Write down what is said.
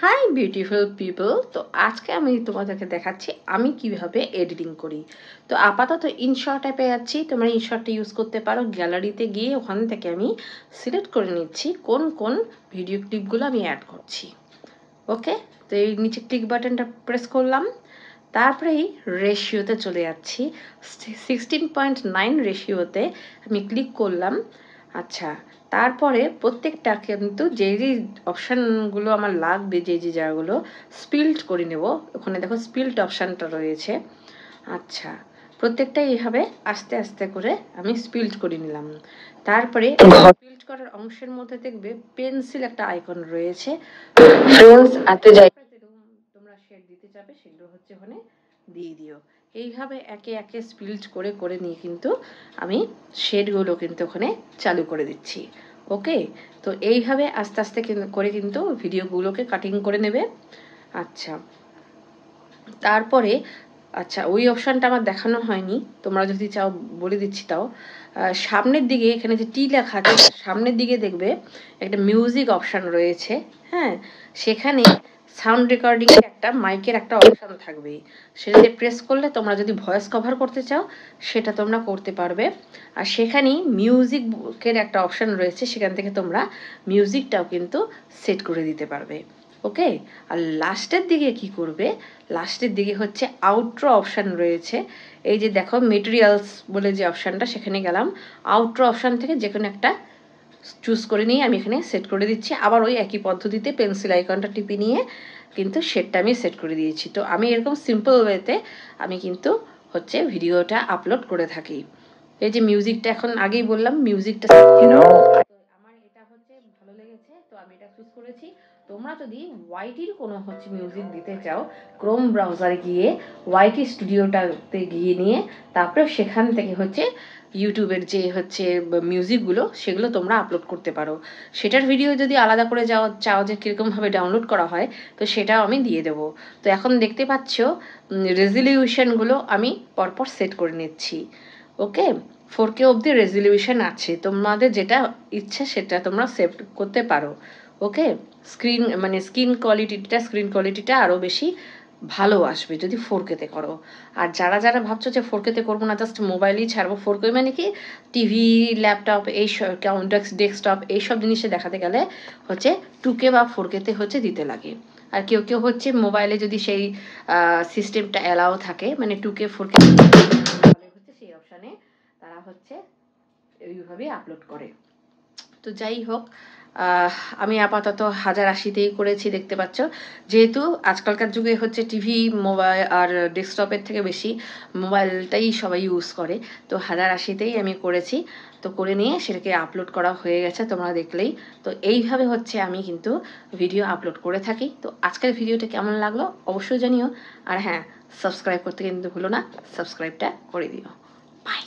Hi beautiful people. তো আজকে আমি তোমাদেরকে দেখাচ্ছি আমি কিভাবে এডিটিং করি। তো আপাতত ইনশট অ্যাপে যাচ্ছি, তোমরা ইনশটটা ইউজ করতে পারো। গ্যালারিতে গিয়ে ওখান থেকে আমি সিলেক্ট করে নিচ্ছি কোন কোন ভিডিও ক্লিপগুলো আমি অ্যাড করছি। ওকে, তো এই নিচে ক্লিক বাটনটা প্রেস করলাম, তারপরেই রেশিওতে চলে যাচ্ছি। 16.9 রেশিওতে আমি ক্লিক করলাম। আচ্ছা, তারপরে প্রত্যেকটা কিন্তু যে যে অপশানগুলো আমার লাগবে, যে যে জায়গাগুলো স্পিল্ড করে নেব, ওখানে দেখো স্পিল্ড অপশানটা রয়েছে। আচ্ছা, প্রত্যেকটা এইভাবে আস্তে আস্তে করে আমি স্পিল্ড করে নিলাম। তারপরে স্পিল্ড করার অংশের মধ্যে দেখবে পেন্সিল একটা আইকন রয়েছে, তোমরা শেড দিতে যাবে সেগুলো হচ্ছে ওখানে দিয়ে দিও। এইভাবে একে একে স্পিল্ড করে করে নিয়ে কিন্তু আমি শেডগুলো কিন্তু ওখানে চালু করে দিচ্ছি। ওকে, তো এইভাবে আস্তে আস্তে করে কিন্তু ভিডিওগুলোকে কাটিং করে নেবে। আচ্ছা, তারপরে আচ্ছা ওই অপশানটা আমার দেখানো হয়নি, তোমরা যদি চাও বলে দিচ্ছি। তাও সামনের দিকে এখানে যে টি লেখা আছে, সামনের দিকে দেখবে একটা মিউজিক অপশান রয়েছে। হ্যাঁ, সেখানে সাউন্ড রেকর্ডিং একটা মাইকের একটা অপশান থাকবে, সেটাতে প্রেস করলে তোমরা যদি ভয়েস কভার করতে চাও সেটা তোমরা করতে পারবে। আর সেখানেই মিউজিকের একটা অপশান রয়েছে, সেখান থেকে তোমরা মিউজিকটাও কিন্তু সেট করে দিতে পারবে। ওকে, আর লাস্টের দিকে কি করবে, লাস্টের দিকে হচ্ছে আউট্রো অপশান রয়েছে। এই যে দেখো মেটেরিয়ালস বলে যে অপশানটা, সেখানে গেলাম, আউট্রো অপশান থেকে যে কোনো একটা চুজ করে নিয়ে আমি এখানে সেট করে দিচ্ছি। আবার ওই একই পদ্ধতিতে পেন্সিল আইকনটা টিপে নিয়ে কিন্তু সেটটা আমি সেট করে দিয়েছি। তো আমি এরকম সিম্পল ওয়েতে আমি কিন্তু হচ্ছে ভিডিওটা আপলোড করে থাকি। এই যে মিউজিকটা এখন আগেই বললাম, মিউজিকটা আমার এটা হচ্ছে ভালো লেগেছে, তো আমি এটা চুজ করেছি। তোমরা যদি ওয়াইটির কোনো হচ্ছে মিউজিক দিতে চাও, ক্রোম ব্রাউজারে গিয়ে ওয়াইটি স্টুডিওটাতে গিয়ে নিয়ে তারপরে সেখান থেকে হচ্ছে ইউটিউবের যে হচ্ছে মিউজিকগুলো সেগুলো তোমরা আপলোড করতে পারো। সেটার ভিডিও যদি আলাদা করে চাও যে কীরকমভাবে ডাউনলোড করা হয়, তো সেটাও আমি দিয়ে দেবো। তো এখন দেখতে পাচ্ছ রেজলিউশনগুলো আমি পরপর সেট করে নিচ্ছি। ওকে, 4K অবধি রেজলিউশন আছে, তোমাদের যেটা ইচ্ছা সেটা তোমরা সেভ করতে পারো। ওকে, স্ক্রিন কোয়ালিটিটা আরও বেশি ভালো আসবে যদি 4K-তে করো। আর যারা যারা ভাবছো যে 4K-তে করবো না, জাস্ট মোবাইলেই ছাড়বো, 4K মানে কি টিভি, ল্যাপটপ, ডেস্কটপ এইসব জিনিসে দেখাতে গেলে হচ্ছে 2K বা 4K-তে হচ্ছে দিতে লাগে। আর কেউ কেউ হচ্ছে মোবাইলে যদি সেই সিস্টেমটা অ্যালাও থাকে, মানে 2K 4K হচ্ছে সেই অপশানে তারা হচ্ছে এইভাবে আপলোড করে। তো যাই হোক, আমি আপাতত 1080তেই করেছি, দেখতে পাচ্ছ। যেহেতু আজকালকার যুগে হচ্ছে টিভি, মোবাইল আর ডেস্কটপের থেকে বেশি মোবাইলটাই সবাই ইউজ করে, তো 1080তেই আমি করেছি। তো করে নিয়ে সেটাকে আপলোড করা হয়ে গেছে, তোমরা দেখলেই। তো এইভাবে হচ্ছে আমি কিন্তু ভিডিও আপলোড করে থাকি। তো আজকের ভিডিওটা কেমন লাগলো অবশ্যই জানিও। আর হ্যাঁ, সাবস্ক্রাইব করতে কিন্তু ভুলো না, সাবস্ক্রাইবটা করে দিও। বাই।